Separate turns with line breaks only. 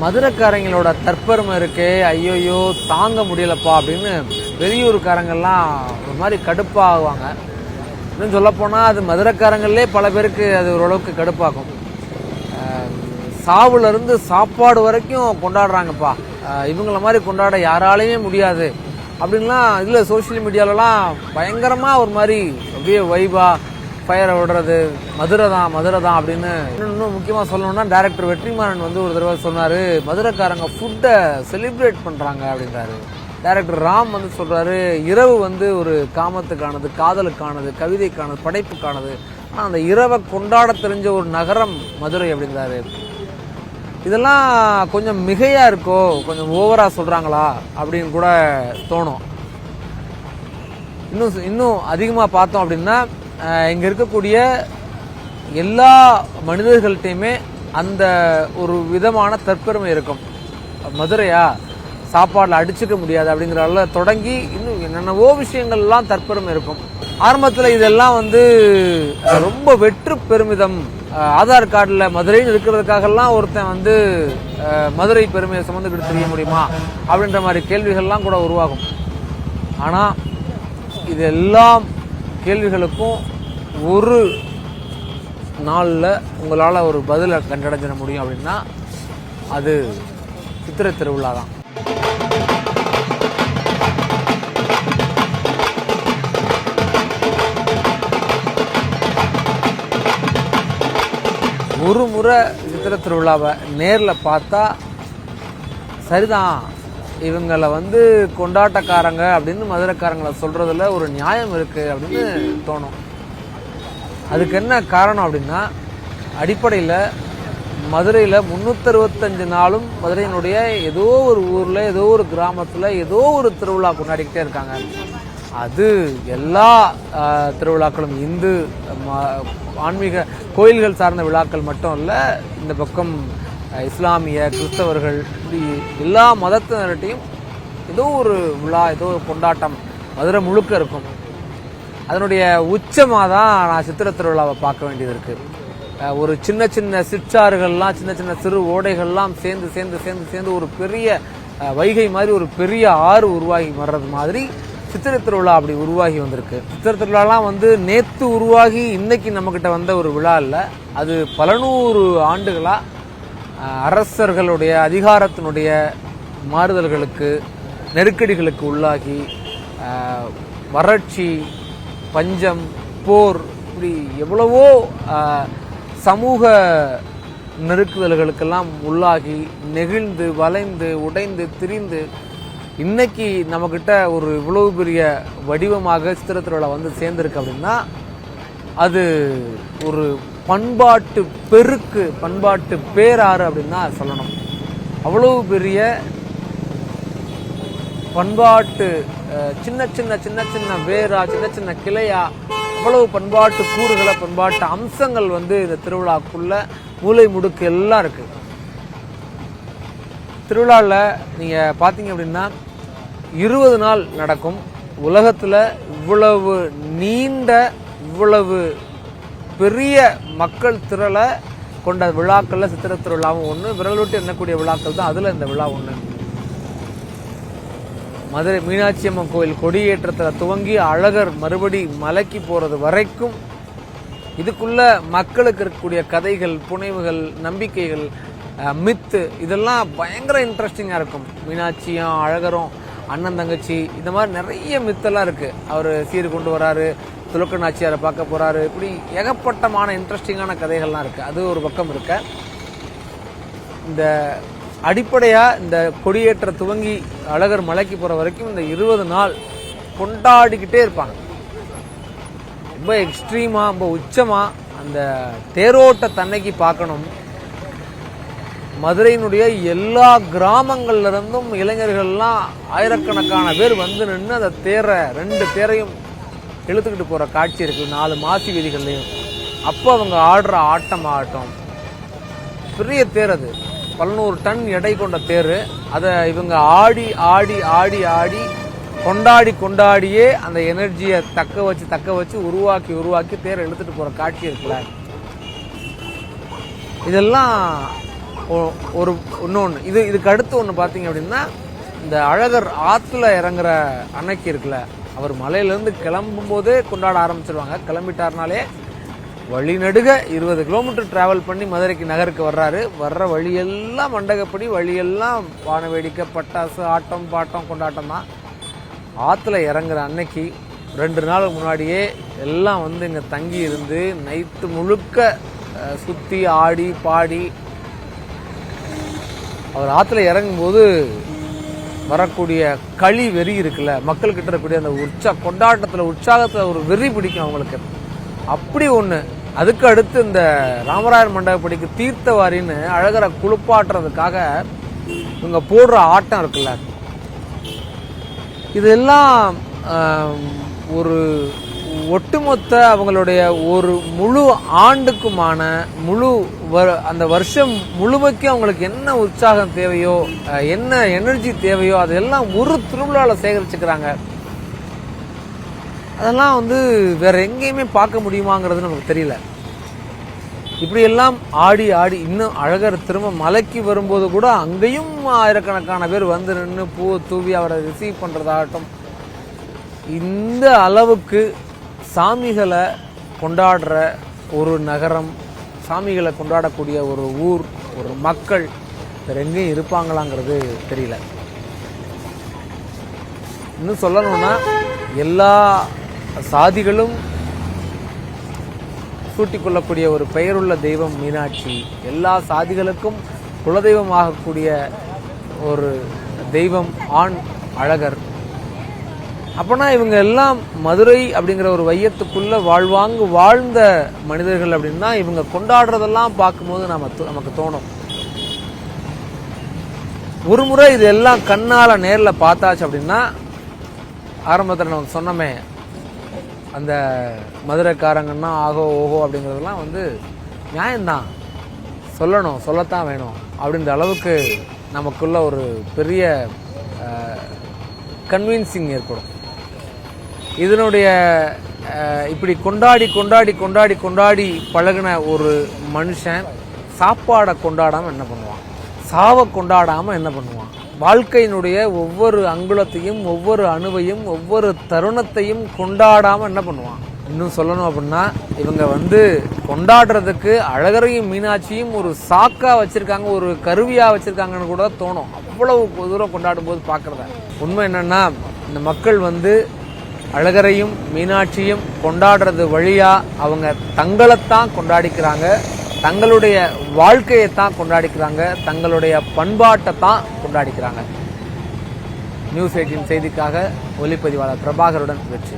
மதுரைக்காரங்களோட தற்பெருமை இருக்கே, ஐயோயோ தாங்க முடியலப்பா அப்படின்னு வெளியூருக்காரங்கெல்லாம் ஒரு மாதிரி கடுப்பாகுவாங்க. இன்னும் சொல்லப்போனால் அது மதுரைக்காரங்களே பல பேருக்கு அது ஓரளவுக்கு கடுப்பாகும். சாவுலேருந்து சாப்பாடு வரைக்கும் கொண்டாடுறாங்கப்பா, இவங்கள மாதிரி கொண்டாட யாராலையுமே முடியாது அப்படின்லாம் இதில் சோஷியல் மீடியாலலாம் பயங்கரமாக ஒரு மாதிரி அப்படியே வைபா ஃபயரை விடுறது. மதுரை தான் அப்படின்னு. இன்னும் முக்கியமாக சொல்லணும்னா டைரக்டர் வெற்றிமாறன் வந்து ஒரு தடவை சொன்னார், மதுரைக்காரங்க ஃபுட்டை செலிப்ரேட் பண்ணுறாங்க அப்படின்றாரு. டைரக்டர் ராம் வந்து சொல்கிறாரு, இரவு வந்து ஒரு காமத்துக்கானது, காதலுக்கானது, கவிதைக்கானது, படைப்புக்கானது. ஆனால் அந்த இரவை கொண்டாட தெரிஞ்ச ஒரு நகரம் மதுரை அப்படின்றாரு. இதெல்லாம் கொஞ்சம் மிகையாக இருக்கோ, கொஞ்சம் ஓவராக சொல்கிறாங்களா அப்படின்னு கூட தோணும். இன்னும் அதிகமாக பார்த்தோம் அப்படின்னா இங்கே இருக்கக்கூடிய எல்லா மனிதர்கள்ட்டையுமே அந்த ஒரு விதமான தற்பெருமை இருக்கும். மதுரையா சாப்பாடில் அடிச்சுக்க முடியாது அப்படிங்கிறதால தொடங்கி இன்னும் என்னென்னவோ விஷயங்கள்லாம் தற்பெருமை இருக்கும். ஆரம்பத்தில் இதெல்லாம் வந்து ரொம்ப வெற்று பெருமிதம், ஆதார் கார்டில் மதுரைன்னு இருக்கிறதுக்காகலாம் ஒருத்தன் வந்து மதுரை பெருமையை சுமந்துக்கிட்டு தெரிய முடியுமா அப்படின்ற மாதிரி கேள்விகள்லாம் கூட உருவாகும். ஆனால் இது எல்லாம் கேள்விகளுக்கும் ஒரு நாளில் உங்களால் ஒரு பதிலை கண்டடைஞ்சிட முடியும் அப்படின்னா அது சித்திரை திருவிழா தான். ஒரு முறை சித்திரை திருவிழாவை நேரில் பார்த்தா சரிதான், இவங்களை வந்து கொண்டாட்டக்காரங்க அப்படின்னு மதுரைக்காரங்களை சொல்கிறதுல ஒரு நியாயம் இருக்குது அப்படின்னு தோணும். அதுக்கு என்ன காரணம் அப்படின்னா, அடிப்படையில் மதுரையில் 365 நாளும் மதுரையினுடைய ஏதோ ஒரு ஊரில், ஏதோ ஒரு கிராமத்தில், ஏதோ ஒரு திருவிழா கொண்டாடிக்கிட்டே இருக்காங்க. அது எல்லா திருவிழாக்களும் இந்து ஆன்மீக கோயில்கள் சார்ந்த விழாக்கள் மட்டும் இல்லை, இந்த பக்கம் இஸ்லாமிய, கிறிஸ்தவர்கள், இப்படி எல்லா மதத்தினர்கிட்டையும் ஏதோ ஒரு விழா, ஏதோ ஒரு கொண்டாட்டம் மதுரை முழுக்க இருக்கும். அதனுடைய உச்சமாக தான் நான் சித்திரை திருவிழாவை பார்க்க வேண்டியது இருக்குது. ஒரு சின்ன சின்ன சிற்றாறுகள்லாம், சின்ன சின்ன சிறு ஓடைகள்லாம் சேர்ந்து ஒரு பெரிய வைகை மாதிரி ஒரு பெரிய ஆறு உருவாகி வர்றது மாதிரி சித்திரை திருவிழா அப்படி உருவாகி வந்திருக்கு. சித்திரை திருவிழாலாம் வந்து நேற்று உருவாகி இன்னைக்கு நம்மக்கிட்ட வந்த ஒரு விழா இல்லை. அது பல நூறு ஆண்டுகளாக அரசர்களுடைய அதிகாரத்தினுடைய மாறுதல்களுக்கு, நெருக்கடிகளுக்கு உள்ளாகி வறட்சி, பஞ்சம், போர், இப்படி எவ்வளவோ சமூக நெருக்குதல்களுக்கெல்லாம் உள்ளாகி நெகிழ்ந்து வளைந்து உடைந்து திரிந்து இன்னைக்கு நம்மக்கிட்ட ஒரு இவ்வளவு பெரிய வடிவமாக சித்திரை திருவிழா வந்து சேர்ந்துருக்கு அப்படின்னா அது ஒரு பண்பாட்டு பெருக்கு, பண்பாட்டு பேராறு அப்படின்னு தான் சொல்லணும். அவ்வளவு பெரிய பண்பாட்டு சின்ன சின்ன சின்ன சின்ன வேரா, சின்ன சின்ன கிளையா, அவ்வளவு பண்பாட்டு கூறுகளை, பண்பாட்டு அம்சங்கள் வந்து இந்த திருவிழாக்குள்ள மூலை முடுக்கு எல்லாம் இருக்கு. திருவிழாவில் நீங்கள் பார்த்தீங்க அப்படின்னா 20 நாள் நடக்கும். உலகத்தில் இவ்வளவு நீண்ட, இவ்வளவு பெரிய மக்கள் திரளை கொண்ட விழாக்களில் சித்திரை திருவிழாவும் ஒன்று. விரல் விட்டு எண்ணக்கூடிய விழாக்கள் தான் அதில் இந்த விழா ஒன்று. மதுரை மீனாட்சி அம்மன் கோயில் கொடியேற்றத்தில் துவங்கி அழகர் மறுபடி மலைக்கு போகிறது வரைக்கும் இதுக்குள்ள மக்களுக்கு இருக்கக்கூடிய கதைகள், புனைவுகள், நம்பிக்கைகள், மித்து, இதெல்லாம் பயங்கர இன்ட்ரெஸ்டிங்காக இருக்கும். மீனாட்சியும் அழகரும் அண்ணன் தங்கச்சி, இந்த மாதிரி நிறைய மித்தெல்லாம் இருக்குது. அவர் சீர் கொண்டு வராரு, துலுக்க நாச்சியாரை பார்க்க போகிறாரு, இப்படி ஏகப்பட்டமான இன்ட்ரெஸ்டிங்கான கதைகள்லாம் இருக்குது. அது ஒரு பக்கம் இருக்க, இந்த அடிப்படையாக இந்த கொடியேற்ற துவங்கி அழகர் மலைக்கு போகிற வரைக்கும் இந்த 20 நாள் கொண்டாடிக்கிட்டே இருப்பாங்க. ரொம்ப எக்ஸ்ட்ரீமாக, ரொம்ப உச்சமாக அந்த தேரோட்ட தன்னைக்கு பார்க்கணும். மதுரையினுடைய எல்லா கிராமங்கள்ல இருந்தும் இளைஞர்கள்லாம் ஆயிரக்கணக்கான பேர் வந்து நின்று அந்த தேரை, 2 தேரையும் இழுத்துக்கிட்டு போகிற காட்சி இருக்குது 4 மாசி வீதிகள்லையும். அப்போ அவங்க ஆடுற ஆட்டம் ஆகட்டும், பெரிய தேர், அது 100 டன் எடை கொண்ட தேர். அதை இவங்க ஆடி ஆடி ஆடி ஆடி கொண்டாடியே அந்த எனர்ஜியை தக்க வச்சு உருவாக்கி தேரை இழுத்துட்டு போகிற காட்சி இருக்குல்ல, இதெல்லாம் ஒரு இன்னொன்று இதுக்கு அடுத்து ஒன்று பார்த்தீங்க அப்படின்னா, இந்த அழகர் ஆற்றுல இறங்குற அன்னைக்கு இருக்குல்ல, அவர் மலையிலேருந்து கிளம்பும் போதே கொண்டாட ஆரம்பிச்சிருவாங்க. கிளம்பிட்டாருனாலே வழிநடுக 20 கிலோமீட்டர் டிராவல் பண்ணி மதுரைக்கு நகருக்கு வர்ற வழியெல்லாம் மண்டகப்படி, வழியெல்லாம் வான வேடிக்கை, பட்டாசு, ஆட்டம் பாட்டம் கொண்டாட்டம் தான். ஆற்றுல இறங்குற அன்னைக்கு 2 நாள் முன்னாடியே எல்லாம் வந்து இங்கே தங்கி இருந்து நைட்டு முழுக்க சுற்றி ஆடி பாடி அவர் ஆற்றுல இறங்கும்போது வரக்கூடிய களி வெறி இருக்குல்ல, மக்கள்கிட்ட இருக்கக்கூடிய அந்த கொண்டாட்டத்தில் உற்சாகத்தில் ஒரு வெறி பிடிக்கும் அவங்களுக்கு. அப்படி ஒன்று. அதுக்கு அடுத்து இந்த ராமராயர் மண்டபப்படிக்கு தீர்த்தவாரின்னு அழகரை குளிப்பாட்டுறதுக்காக இவங்க போடுற ஆட்டம் இருக்குல்ல, இதெல்லாம் ஒரு ஒட்டுமொத்த அவங்களுடைய ஒரு முழு ஆண்டுக்குமான அந்த வருஷம் முழுமைக்கும் அவங்களுக்கு என்ன உற்சாகம் தேவையோ, என்ன எனர்ஜி தேவையோ அதெல்லாம் ஒரு திருவிழாவில் சேகரிச்சுக்கிறாங்க. அதெல்லாம் வந்து வேற எங்கேயுமே பார்க்க முடியுமாங்கிறது நமக்கு தெரியல. இப்படியெல்லாம் ஆடி ஆடி இன்னும் அழகர் திரும்ப மலைக்கு வரும்போது கூட அங்கேயும் ஆயிரக்கணக்கான பேர் வந்து நின்று பூ தூவி அவரை ரிசீவ் பண்ணுறதாகட்டும், இந்த அளவுக்கு சாமிகளை கொண்டாடுற ஒரு நகரம், சாமிகளை கொண்டாடக்கூடிய ஒரு ஊர், ஒரு மக்கள் வேற எங்கேயும் இருப்பாங்களாங்கிறது தெரியல. இன்னும் சொல்லணும்னா எல்லா சாதிகளும் சூட்டிக்கொள்ளக்கூடிய ஒரு பெயருள்ள தெய்வம் மீனாட்சி, எல்லா சாதிகளுக்கும் குலதெய்வமாகக்கூடிய ஒரு தெய்வம் ஆண் அழகர். அப்போனா இவங்க எல்லாம் மதுரை அப்படிங்கிற ஒரு வையத்துக்குள்ள வாழ்ந்த மனிதர்கள் அப்படின்னா இவங்க கொண்டாடுறதெல்லாம் பார்க்கும்போது நமக்கு தோணும். ஒரு முறை இது எல்லாம் கண்ணால நேரில் பார்த்தாச்சு அப்படின்னா, ஆரம்பத்தில் நமக்கு சொன்னமே அந்த மதுரைக்காரங்கன்னா ஆகோ ஓஹோ அப்படிங்கிறதெல்லாம் வந்து நியாயம்தான், சொல்லத்தான் வேணும் அப்படின்ற அளவுக்கு நமக்குள்ள ஒரு பெரிய கன்வின்சிங் ஏற்படும். இதனுடைய இப்படி கொண்டாடி பழகின ஒரு மனுஷன் சாப்பாடை கொண்டாடாமல் என்ன பண்ணுவான், சாவை கொண்டாடாமல் என்ன பண்ணுவான், வாழ்க்கையினுடைய ஒவ்வொரு அங்குலத்தையும் ஒவ்வொரு அணுவையும் ஒவ்வொரு தருணத்தையும் கொண்டாடாமல் என்ன பண்ணுவான். இன்னும் சொல்லணும் அப்படின்னா இவங்க வந்து கொண்டாடுறதுக்கு அழகரையும் மீனாட்சியும் ஒரு சாக்கா வச்சிருக்காங்க, ஒரு கருவியா வச்சிருக்காங்கன்னு கூட தோணும், அவ்வளவு தூரம் கொண்டாடும் போது பார்க்கறத. உண்மை என்னன்னா, இந்த மக்கள் வந்து அழகரையும் மீனாட்சியும் கொண்டாடுறது வழியா அவங்க தங்களைத்தான் கொண்டாடிக்கிறாங்க, தங்களுடைய வாழ்க்கையைத்தான் கொண்டாடிக்கிறாங்க, தங்களுடைய பண்பாட்டை தான் கொண்டாடிக்கிறாங்க. நியூஸ் 18 செய்திக்காக ஒளிப்பதிவாளர் பிரபாகருடன் வெற்றி.